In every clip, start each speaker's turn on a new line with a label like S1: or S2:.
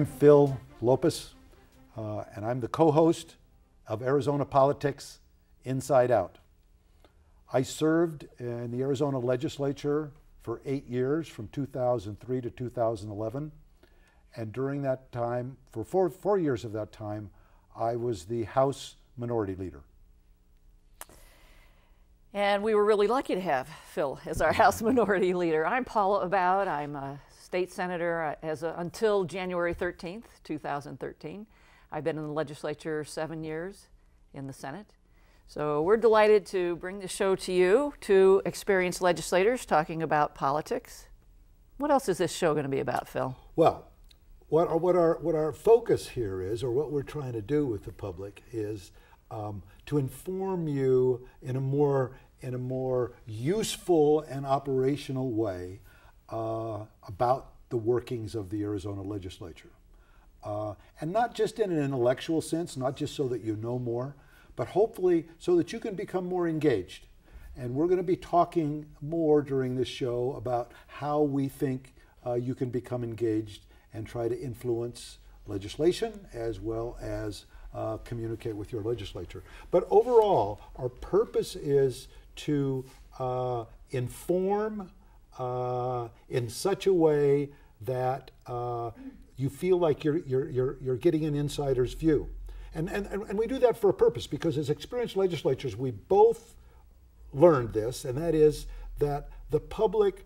S1: I'm Phil Lopes, and I'm the co-host of Arizona Politics Inside Out. I served in the Arizona legislature for 8 years, from 2003 to 2011. And during that time, for four years of that time, I was the House Minority Leader.
S2: And we were really lucky to have Phil as our House Minority Leader. I'm Paula Aboud. I'm a state senator until January 13th, 2013. I've been in the legislature 7 years, in the Senate. So we're delighted to bring the show to you, to experienced legislators talking about politics. What else is this show going to be about, Phil?
S1: Well, what our focus here is, or what we're trying to do with the public, is to inform you in a more useful and operational way about the workings of the Arizona legislature. And not just in an intellectual sense, not just so that you know more, but hopefully so that you can become more engaged. And we're going to be talking more during this show about how we think you can become engaged and try to influence legislation as well as communicate with your legislature. But overall, our purpose is to inform in such a way that you feel like you're getting an insider's view. And we do that for a purpose, because as experienced legislators, we both learned this, and that is that the public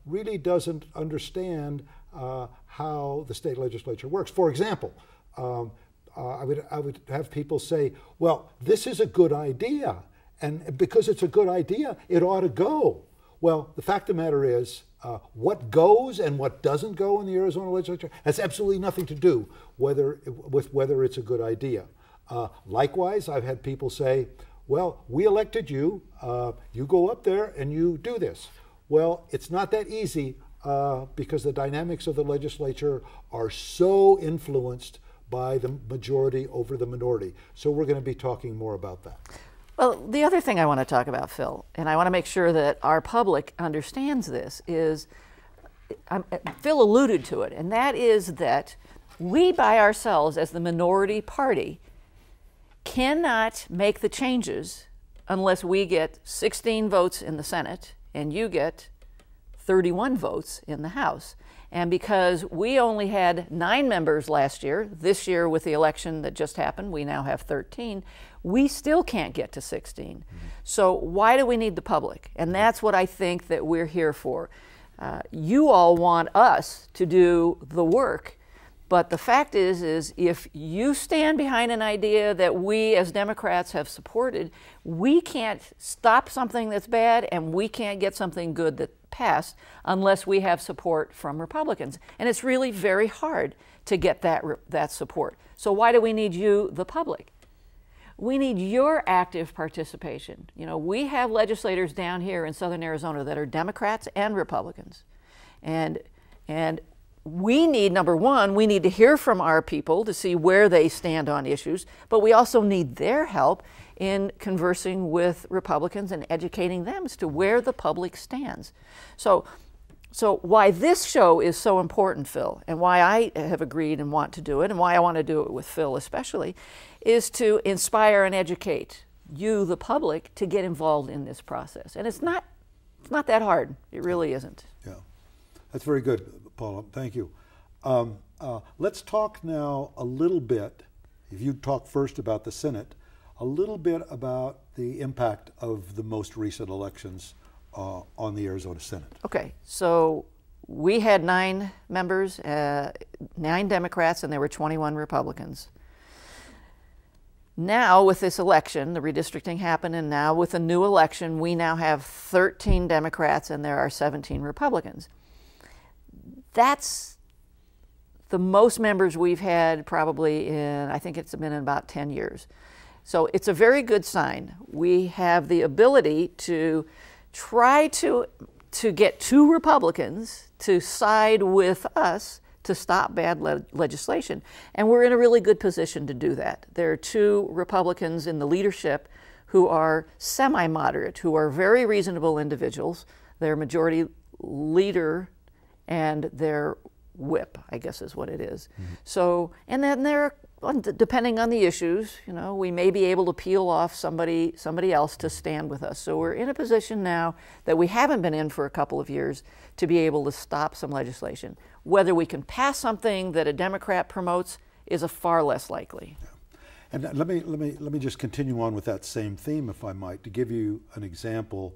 S1: really doesn't understand how the state legislature works. For example, I would have people say, well, this is a good idea, and because it's a good idea, it ought to go. Well, the fact of the matter is, what goes and what doesn't go in the Arizona legislature has absolutely nothing to do with whether it's a good idea. Likewise, I've had people say, well, we elected you, you go up there and you do this. Well, it's not that easy because the dynamics of the legislature are so influenced by the majority over the minority. So we're going to be talking more about that.
S2: Well, the other thing I want to talk about, Phil, and I want to make sure that our public understands this, is Phil alluded to it, and that is that we by ourselves as the minority party cannot make the changes unless we get 16 votes in the Senate and you get 31 votes in the House. And because we only had 9 members last year, this year with the election that just happened, we now have 13, we still can't get to 16. Mm-hmm. So why do we need the public? And that's what I think that we're here for. You all want us to do the work, but the fact is if you stand behind an idea that we as Democrats have supported, we can't stop something that's bad and we can't get something good that passed unless we have support from Republicans. And it's really very hard to get that support. So why do we need you, the public? We need your active participation. You know, we have legislators down here in Southern Arizona that are Democrats and Republicans. And we need, number one, we need to hear from our people to see where they stand on issues, but we also need their help in conversing with Republicans and educating them as to where the public stands. So why this show is so important, Phil, and why I have agreed and want to do it, and why I want to do it with Phil especially, is to inspire and educate you, the public, to get involved in this process. And it's not that hard. It really isn't.
S1: Yeah, that's very good, Paula. Thank you. Let's talk now a little bit, if you talk first about the Senate, a little bit about the impact of the most recent elections on the Arizona Senate.
S2: Okay, so we had 9 members, 9 Democrats, and there were 21 Republicans. Now with this election, the redistricting happened, and now with a new election, we now have 13 Democrats and there are 17 Republicans. That's the most members we've had probably in, I think it's been in about 10 years. So it's a very good sign. We have the ability to try to get 2 Republicans to side with us to stop bad legislation. And we're in a really good position to do that. There are 2 Republicans in the leadership who are semi-moderate, who are very reasonable individuals. Their majority leader and their whip, I guess is what it is. So, and then there are, depending on the issues, you know, we may be able to peel off somebody else to stand with us. So we're in a position now that we haven't been in for a couple of years to be able to stop some legislation. Whether we can pass something that a Democrat promotes is a far less likely.
S1: Yeah. And let me just continue on with that same theme, if I might, to give you an example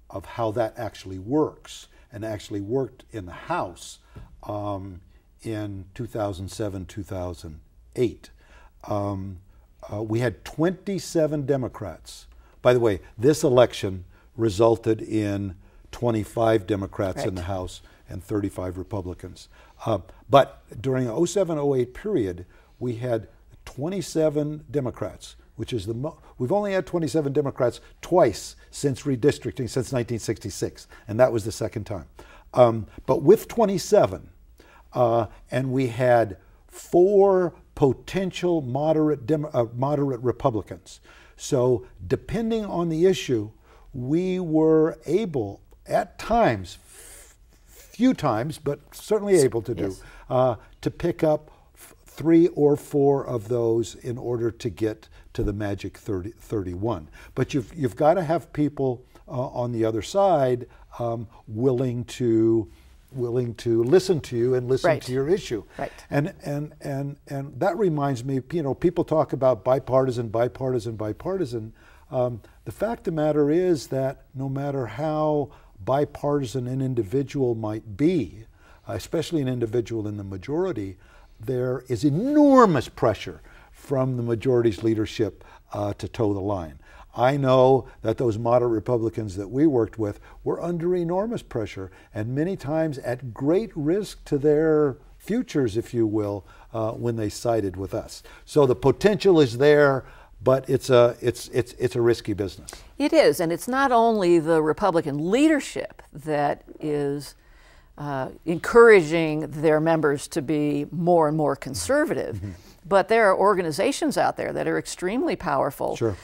S1: of how that actually works, and actually worked in the House in 2007, 2008. We had 27 Democrats. By the way, this election resulted in 25 Democrats in the House and 35 Republicans. But during the 07-08 period, we had 27 Democrats, which is we've only had 27 Democrats twice since redistricting, since 1966, and that was the second time. But with 27, and we had 4 potential moderate Republicans. So depending on the issue, we were able, at times, few times, but certainly able to do, to pick up 3 or 4 of those in order to get to the magic 31. But you've got to have people on the other side willing to listen to you and listen to your issue. Right. And that reminds me, you know, people talk about bipartisan. The fact of the matter is that no matter how bipartisan an individual might be, especially an individual in the majority, there is enormous pressure from the majority's leadership to toe the line. I know that those moderate Republicans that we worked with were under enormous pressure, and many times at great risk to their futures, if you will, when they sided with us. So the potential is there, but it's a risky business. It
S2: is, and it's not only the Republican leadership that is encouraging their members to be more and more conservative. But there are organizations out there that are extremely powerful. Sure.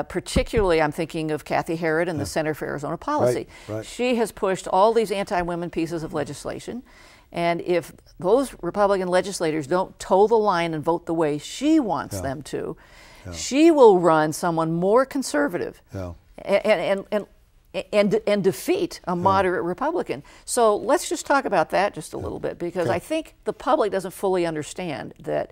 S2: Particularly, I'm thinking of Kathy Herod and the Center for Arizona Policy. Right. She has pushed all these anti-women pieces of legislation. And if those Republican legislators don't toe the line and vote the way she wants them to, she will run someone more conservative and defeat a moderate Republican. So let's just talk about that just a little bit, because I think the public doesn't fully understand that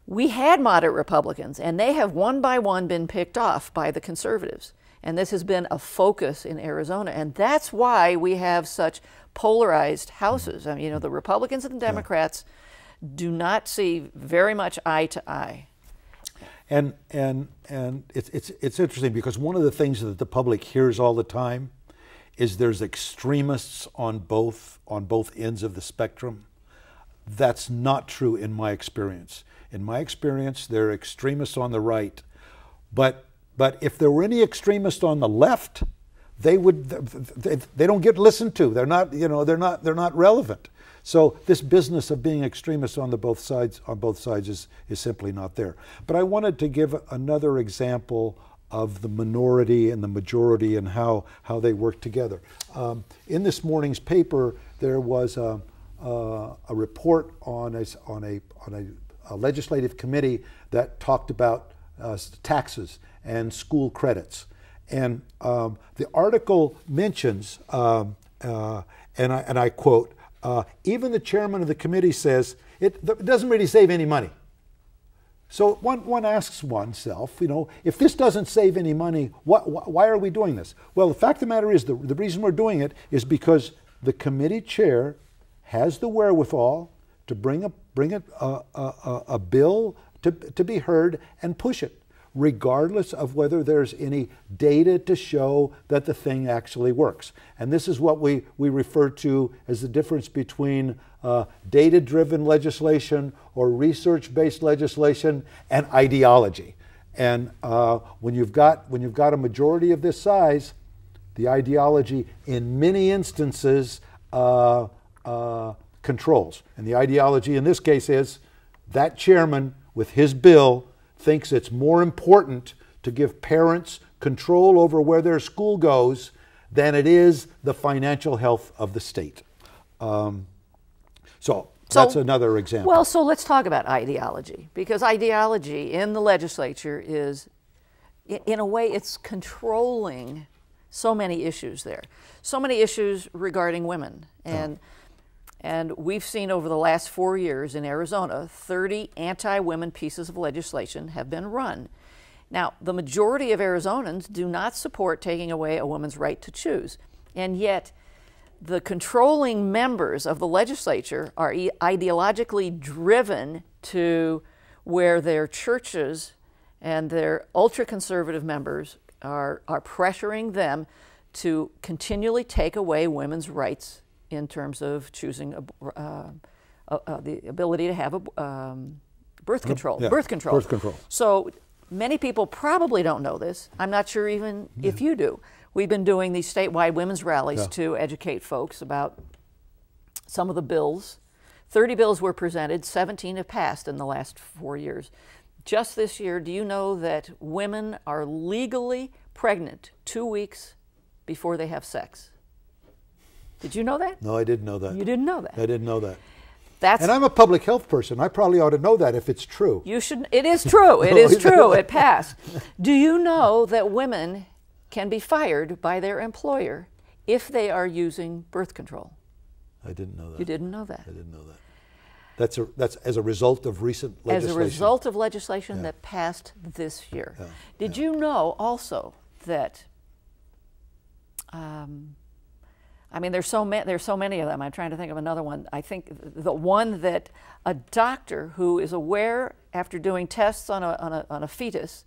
S2: we had moderate Republicans, and they have one by one been picked off by the conservatives. And this has been a focus in Arizona, and that's why we have such polarized houses. I mean, you know, the Republicans and the Democrats do not see very much eye to eye.
S1: And it's interesting, because one of the things that the public hears all the time is there's extremists on both ends of the spectrum. That's not true in my experience. In my experience, there are extremists on the right, but if there were any extremists on the left, they don't get listened to. They're not, you know, they're not relevant. So this business of being extremists on both sides is simply not there. But I wanted to give another example of the minority and the majority and how they work together. In this morning's paper, there was a report on a legislative committee that talked about taxes and school credits. And the article mentions, and I quote, even the chairman of the committee says it doesn't really save any money. So one asks oneself, you know, if this doesn't save any money, why are we doing this? Well, the fact of the matter is the reason we're doing it is because the committee chair has the wherewithal to bring a bill to be heard and push it, regardless of whether there's any data to show that the thing actually works. And this is what we refer to as the difference between data-driven legislation or research-based legislation and ideology. And when you've got a majority of this size, the ideology in many instances controls. And the ideology in this case is that chairman with his bill thinks it's more important to give parents control over where their school goes than it is the financial health of the state. So that's another example.
S2: Well, so let's talk about ideology, because ideology in the legislature is, in a way, it's controlling so many issues there. So many issues regarding women. And we've seen over the last 4 years in Arizona, 30 anti-women pieces of legislation have been run. Now, the majority of Arizonans do not support taking away a woman's right to choose. And yet, the controlling members of the legislature are ideologically driven to where their churches and their ultra-conservative members are pressuring them to continually take away women's rights in terms of choosing the ability to have birth control.
S1: Yeah,
S2: birth control.
S1: Birth control.
S2: So many people probably don't know this. I'm not sure even if you do. We've been doing these statewide women's rallies to educate folks about some of the bills. 30 bills were presented, 17 have passed in the last 4 years. Just this year, do you know that women are legally pregnant 2 weeks before they have sex? Did you know that?
S1: No, I didn't know that.
S2: You didn't know that?
S1: I didn't know that.
S2: And
S1: I'm a public health person. I probably ought to know that if it's true.
S2: You should. It is true. It is true. It passed. Do you know that women can be fired by their employer if they are using birth control?
S1: I didn't know that.
S2: You didn't know that?
S1: I didn't know that. That's as a result of recent legislation.
S2: As a result of legislation that passed this year. Did you know also that, I mean, there's so many of them. I'm trying to think of another one. I think the one that a doctor who is aware after doing tests on a fetus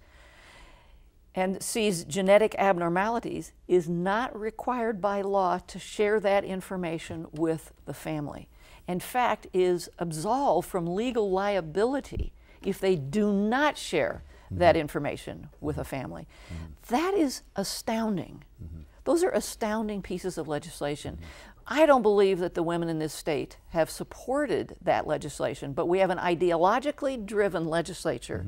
S2: and sees genetic abnormalities is not required by law to share that information with the family. In fact, is absolved from legal liability if they do not share that information with a family. That is astounding. Those are astounding pieces of legislation. I don't believe that the women in this state have supported that legislation, but we have an ideologically driven legislature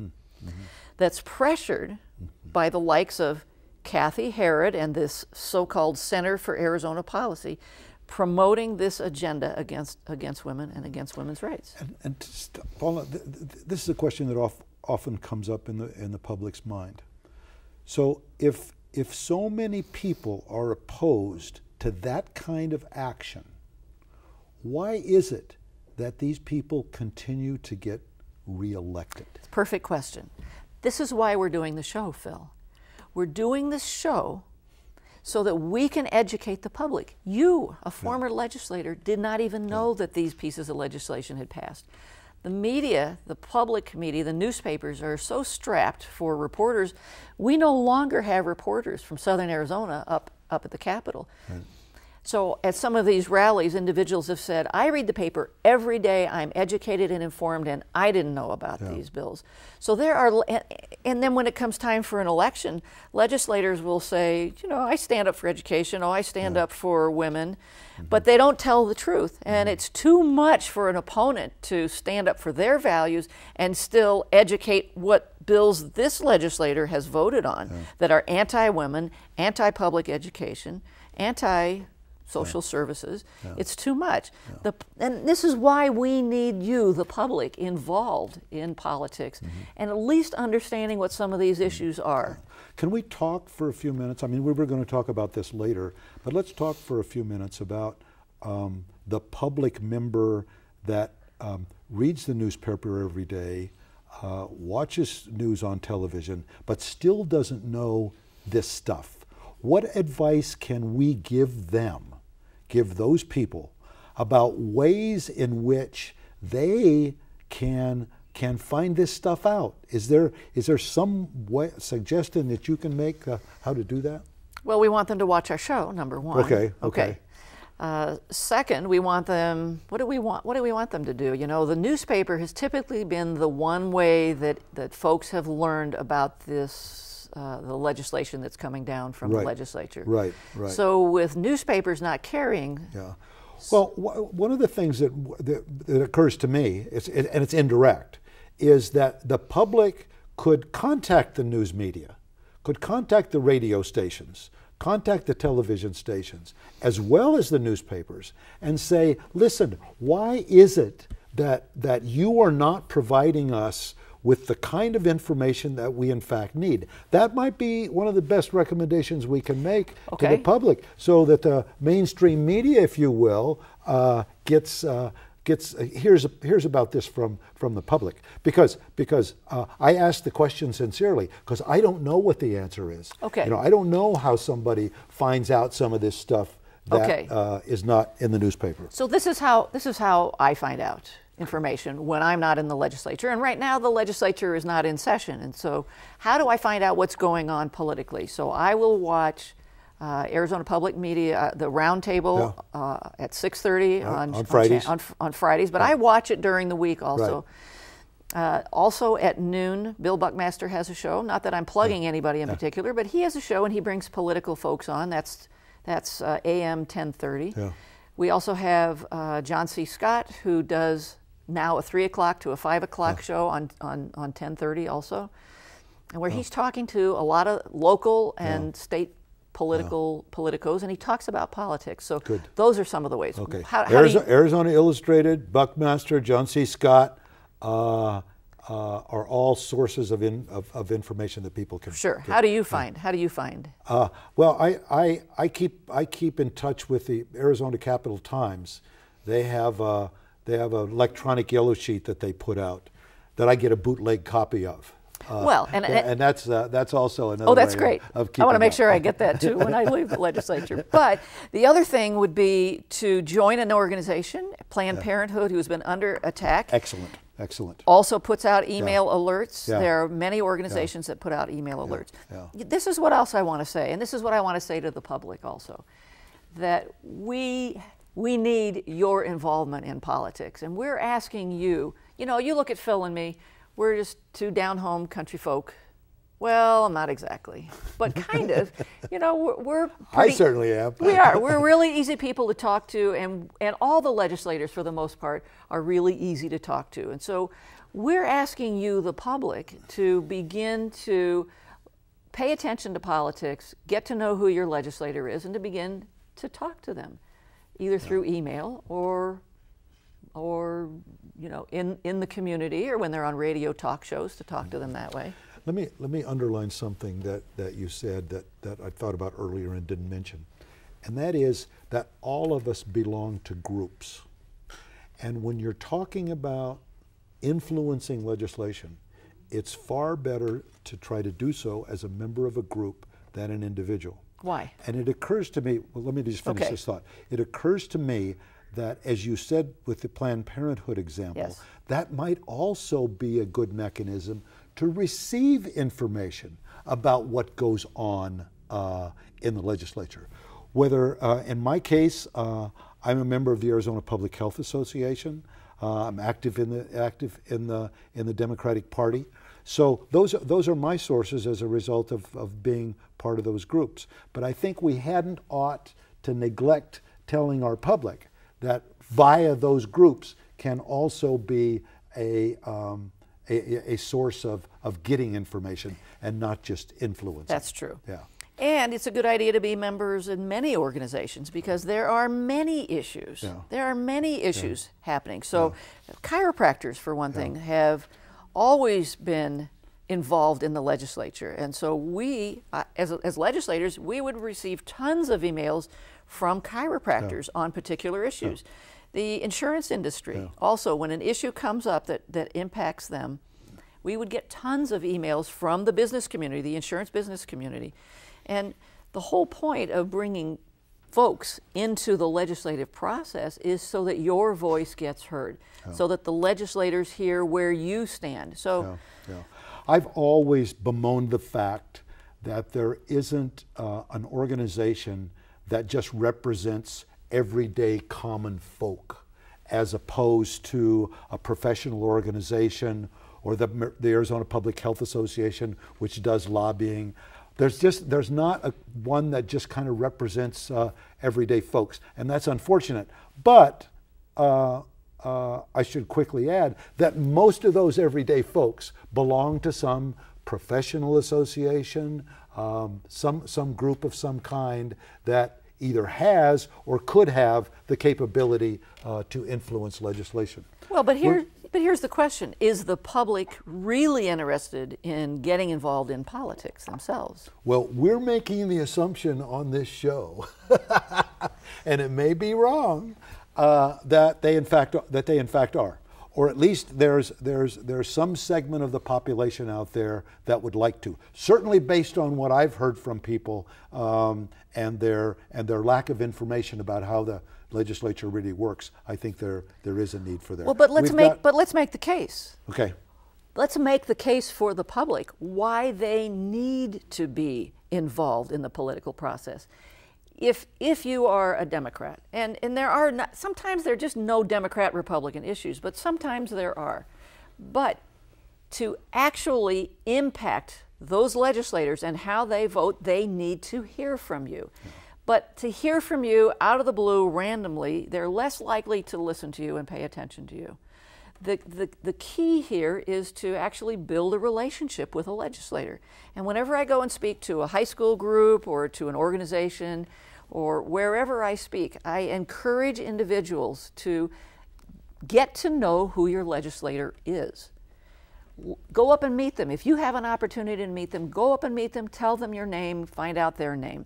S2: that's pressured by the likes of Kathy Herod and this so-called Center for Arizona Policy, promoting this agenda against women and against women's rights.
S1: Paula, this is a question that often comes up in the public's mind. So if so many people are opposed to that kind of action, why is it that these people continue to get reelected?
S2: Perfect question. This is why we're doing the show, Phil. We're doing this show so that we can educate the public. You, a former legislator, did not even know that these pieces of legislation had passed. The media, the public media, the newspapers are so strapped for reporters. We no longer have reporters from Southern Arizona up at the Capitol. So at some of these rallies, individuals have said, I read the paper every day, I'm educated and informed, and I didn't know about these bills. So there are, and then when it comes time for an election, legislators will say, you know, I stand up for education, I stand up for women, but they don't tell the truth. And it's too much for an opponent to stand up for their values and still educate what bills this legislator has voted on that are anti-women, anti-public education, anti-social services. It's too much. And this is why we need you, the public, involved in politics and at least understanding what some of these issues are.
S1: Can we talk for a few minutes? I mean, we were going to talk about this later, but let's talk for a few minutes about the public member that reads the newspaper every day, watches news on television, but still doesn't know this stuff. What advice can we give them, give those people, about ways in which they can find this stuff out? Is there some suggestion that you can make how to do that?
S2: Well, we want them to watch our show, number one.
S1: Okay.
S2: Second, we want them, what do we want them to do? You know, the newspaper has typically been the one way that folks have learned about this, the legislation that's coming down from the legislature. Right. So with newspapers not carrying...
S1: Well, one of the things that occurs to me, and it's indirect, is that the public could contact the news media, could contact the radio stations, contact the television stations as well as the newspapers and say, listen, why is it that you are not providing us with the kind of information that we in fact need? That might be one of the best recommendations we can make to the public, so that the mainstream media, if you will, gets here's about this from the public, because I ask the question sincerely because I don't know what the answer is.
S2: Okay.
S1: You know, I don't know how somebody finds out some of this stuff that is not in the newspaper.
S2: So this is how I find out information when I'm not in the legislature. And right now the legislature is not in session. And so how do I find out what's going on politically? So I will watch Arizona Public Media, the roundtable at 6:30 on Fridays. On Fridays, but I watch it during the week also. Right. Also at noon, Bill Buckmaster has a show. Not that I'm plugging anybody in particular, but he has a show and he brings political folks on. That's AM 1030. Yeah. We also have John C. Scott, who does now a 3 o'clock to a 5 o'clock show on 1030 also, and where he's talking to a lot of local and state politicos, and he talks about politics. So those are some of the ways.
S1: Okay. Arizona Illustrated, Buckmaster, John C. Scott are all sources of information that people can.
S2: Sure. How do you find? How do you find?
S1: Well, I keep in touch with the Arizona Capital Times. They have an electronic yellow sheet that they put out that I get a bootleg copy of. And that's also another.
S2: Oh, that's
S1: way
S2: great.
S1: Of
S2: I want to make sure I get that too when I leave the legislature. But the other thing would be to join an organization, Planned Parenthood, who's been under attack.
S1: Excellent.
S2: Also puts out email alerts. There are many organizations that put out email alerts. This is what else I want to say, and this is what I want to say to the public also, that we need your involvement in politics, and we're asking you. You know, you look at Phil and me. We're just two down-home country folk. Well, not exactly, but kind of. You know, we're pretty,
S1: I certainly am.
S2: We are. We're really easy people to talk to, and all the legislators, for the most part, are really easy to talk to. And so we're asking you, the public, to begin to pay attention to politics, get to know who your legislator is, and to begin to talk to them, either through email or you know, in the community, or when they're on radio talk shows, to talk to them that way.
S1: Let me underline something that you said that I thought about earlier and didn't mention, and that is that all of us belong to groups. And when you're talking about influencing legislation, it's far better to try to do so as a member of a group than an individual.
S2: Why?
S1: And it occurs to me, well, let me just finish this thought. It occurs to me that, as you said with the Planned Parenthood example, that might also be a good mechanism to receive information about what goes on in the legislature. Whether, in my case, I'm a member of the Arizona Public Health Association. I'm active in the Democratic Party. So those are my sources as a result of being part of those groups. But I think we hadn't ought to neglect telling our public that via those groups can also be a source of getting information and not just influence.
S2: That's true.
S1: Yeah.
S2: And it's a good idea to be members in many organizations, because there are many issues. There are many issues happening. So chiropractors, for one thing, have always been involved in the legislature. And so we, as legislators, we would receive tons of emails from chiropractors on particular issues. The insurance industry, also, when an issue comes up that impacts them, we would get tons of emails from the business community, the insurance business community. And the whole point of bringing folks into the legislative process is so that your voice gets heard, so that the legislators hear where you stand. So,
S1: I've always bemoaned the fact that there isn't an organization that just represents everyday common folk, as opposed to a professional organization or the Arizona Public Health Association, which does lobbying. There's not one that just kind of represents everyday folks, and that's unfortunate. But I should quickly add that most of those everyday folks belong to some professional association, some group of some kind that either has or could have the capability to influence legislation.
S2: Well, but here's the question. Is the public really interested in getting involved in politics themselves?
S1: Well, we're making the assumption on this show, and it may be wrong, that they in fact are. Or at least there's some segment of the population out there that would like to. Certainly based on what I've heard from people and their lack of information about how the legislature really works, I think there is a need for that.
S2: Well, but let's make the case.
S1: Okay.
S2: Let's make the case for the public why they need to be involved in the political process. If you are a Democrat, and there are not, sometimes there are just no Democrat-Republican issues, but sometimes there are. But to actually impact those legislators and how they vote, they need to hear from you. Yeah. But to hear from you out of the blue randomly, they're less likely to listen to you and pay attention to you. The key here is to actually build a relationship with a legislator. And whenever I go and speak to a high school group or to an organization or wherever I speak, I encourage individuals to get to know who your legislator is. Go up and meet them. If you have an opportunity to meet them, go up and meet them, tell them your name, find out their name.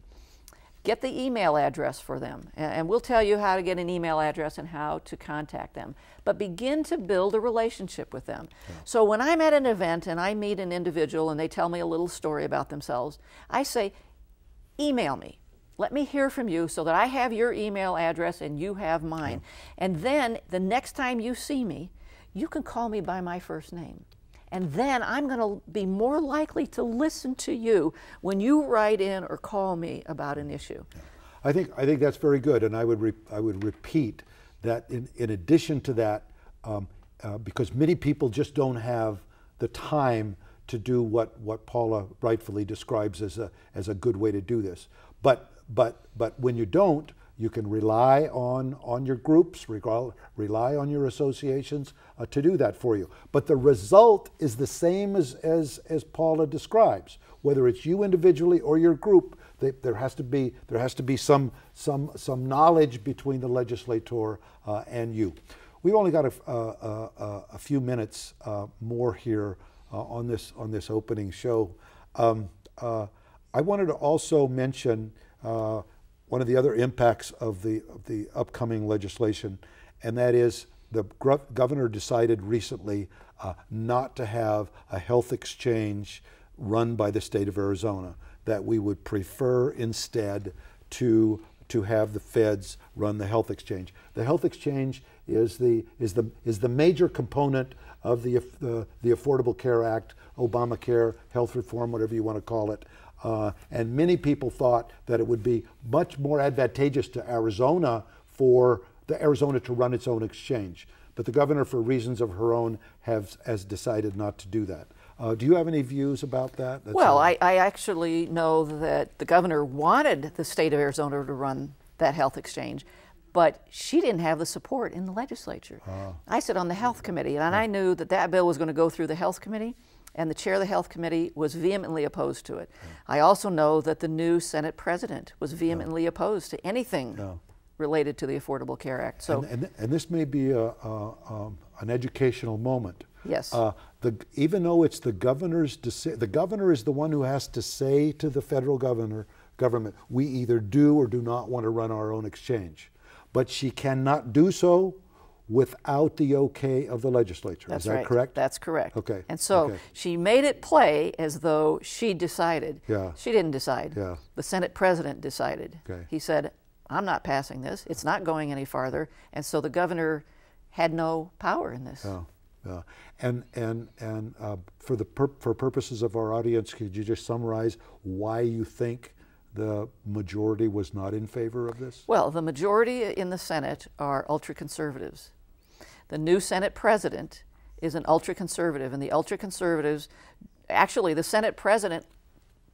S2: Get the email address for them, and we'll tell you how to get an email address and how to contact them. But begin to build a relationship with them. Yeah. So when I'm at an event and I meet an individual and they tell me a little story about themselves, I say, email me. Let me hear from you so that I have your email address and you have mine. Yeah. And then the next time you see me, you can call me by my first name. And then I'm going to be more likely to listen to you when you write in or call me about an issue.
S1: I think that's very good, and I would repeat that in addition to that, because many people just don't have the time to do what Paula rightfully describes as a good way to do this. But when you don't, you can rely on your groups, rely on your associations to do that for you. But the result is the same as Paula describes. Whether it's you individually or your group, there has to be some knowledge between the legislator and you. We've only got a few minutes more here on this opening show. I wanted to also mention one of the other impacts of the upcoming legislation, and that is the governor decided recently not to have a health exchange run by the state of Arizona, that we would prefer instead to have the feds run the health exchange. The health exchange is the major component of the Affordable Care Act, Obamacare, health reform, whatever you want to call it. And many people thought that it would be much more advantageous to Arizona for Arizona to run its own exchange. But the governor, for reasons of her own, has decided not to do that. Do you have any views about that?
S2: Well, I actually know that the governor wanted the state of Arizona to run that health exchange, but she didn't have the support in the legislature. I sit on the health committee, and I knew that bill was going to go through the health committee, and the chair of the health committee was vehemently opposed to it. I also know that the new Senate president was vehemently opposed to anything related to the Affordable Care Act. So,
S1: and this may be an educational moment.
S2: Yes.
S1: Even though it's the governor's decision, the governor is the one who has to say to the federal government, we either do or do not want to run our own exchange. But she cannot do so without the okay of the legislature.
S2: That's
S1: Is that
S2: right.
S1: correct?
S2: That's correct.
S1: Okay.
S2: And so she made it play as though she decided.
S1: Yeah.
S2: She didn't decide.
S1: Yeah.
S2: The Senate president decided.
S1: Okay.
S2: He said, I'm not passing this. It's not going any farther. And so the governor had no power in this.
S1: Yeah. And for purposes of our audience, could you just summarize why you think the majority was not in favor of this?
S2: Well, the majority in the Senate are ultra-conservatives. The new Senate president is an ultra-conservative, and the ultra-conservatives, actually the Senate president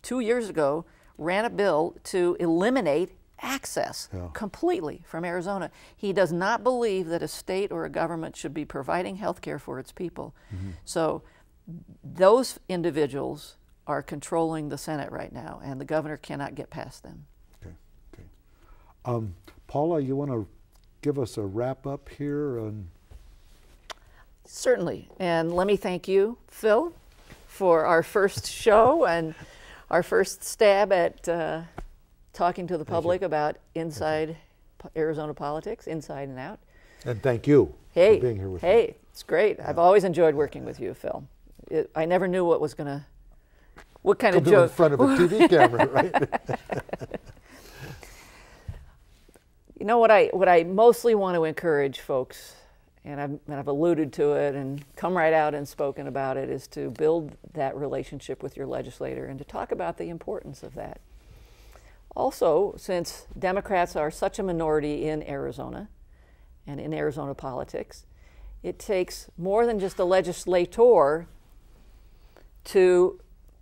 S2: 2 years ago ran a bill to eliminate access completely from Arizona. He does not believe that a state or a government should be providing health care for its people. So those individuals are controlling the Senate right now, and the governor cannot get past them.
S1: Okay. Okay. Paula, you want to give us a wrap up here?
S2: Certainly. And let me thank you, Phil, for our first show and our first stab at talking to the public about inside Arizona politics, inside and out.
S1: And thank you for being here with me.
S2: Hey, it's great. Yeah. I've always enjoyed working with you, Phil. I never knew what kind of joke.
S1: In front of a TV camera, right?
S2: You know what I mostly want to encourage folks, and I've alluded to it and come right out and spoken about it, is to build that relationship with your legislator and to talk about the importance of that. Also, since Democrats are such a minority in Arizona and in Arizona politics, it takes more than just a legislator to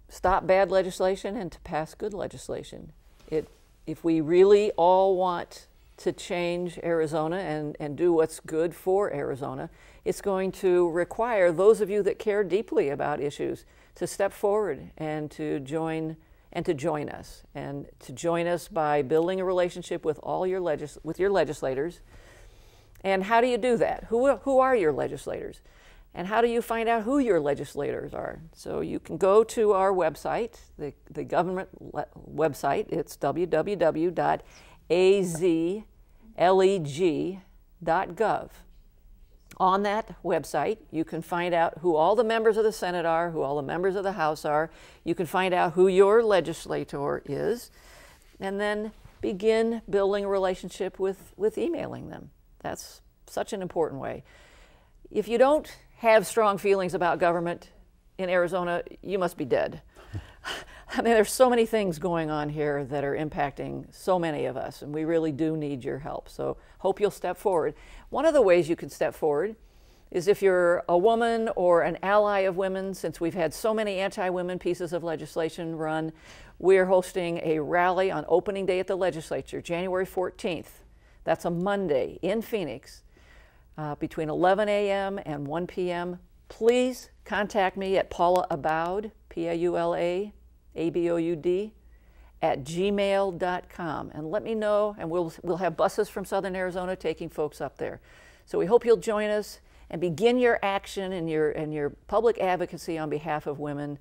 S2: stop bad legislation and to pass good legislation. If we really all want to change Arizona and do what's good for Arizona, it's going to require those of you that care deeply about issues to step forward and to join us, and to join us by building a relationship with all your legislators. And how do you do that? Who are your legislators? And how do you find out who your legislators are? So you can go to our website, the government website. It's www.azleg.gov. On that website, you can find out who all the members of the Senate are, who all the members of the House are. You can find out who your legislator is, and then begin building a relationship with emailing them. That's such an important way. If you don't have strong feelings about government in Arizona, you must be dead. I mean, there's so many things going on here that are impacting so many of us, and we really do need your help. So hope you'll step forward. One of the ways you can step forward is if you're a woman or an ally of women. Since we've had so many anti-women pieces of legislation run, we're hosting a rally on opening day at the legislature, January 14th. That's a Monday in Phoenix, between 11 a.m. and 1 p.m. Please contact me at Paula Aboud, PaulaAboud, @gmail.com, and let me know, and we'll have buses from Southern Arizona taking folks up there. So we hope you'll join us and begin your action and your public advocacy on behalf of women.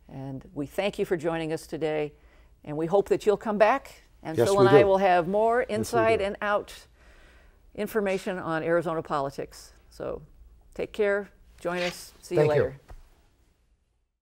S2: And we thank you for joining us today, and we hope that you'll come back, and
S1: yes,
S2: Phil and I will have more inside and out information on Arizona politics. So take care, join us, see you later.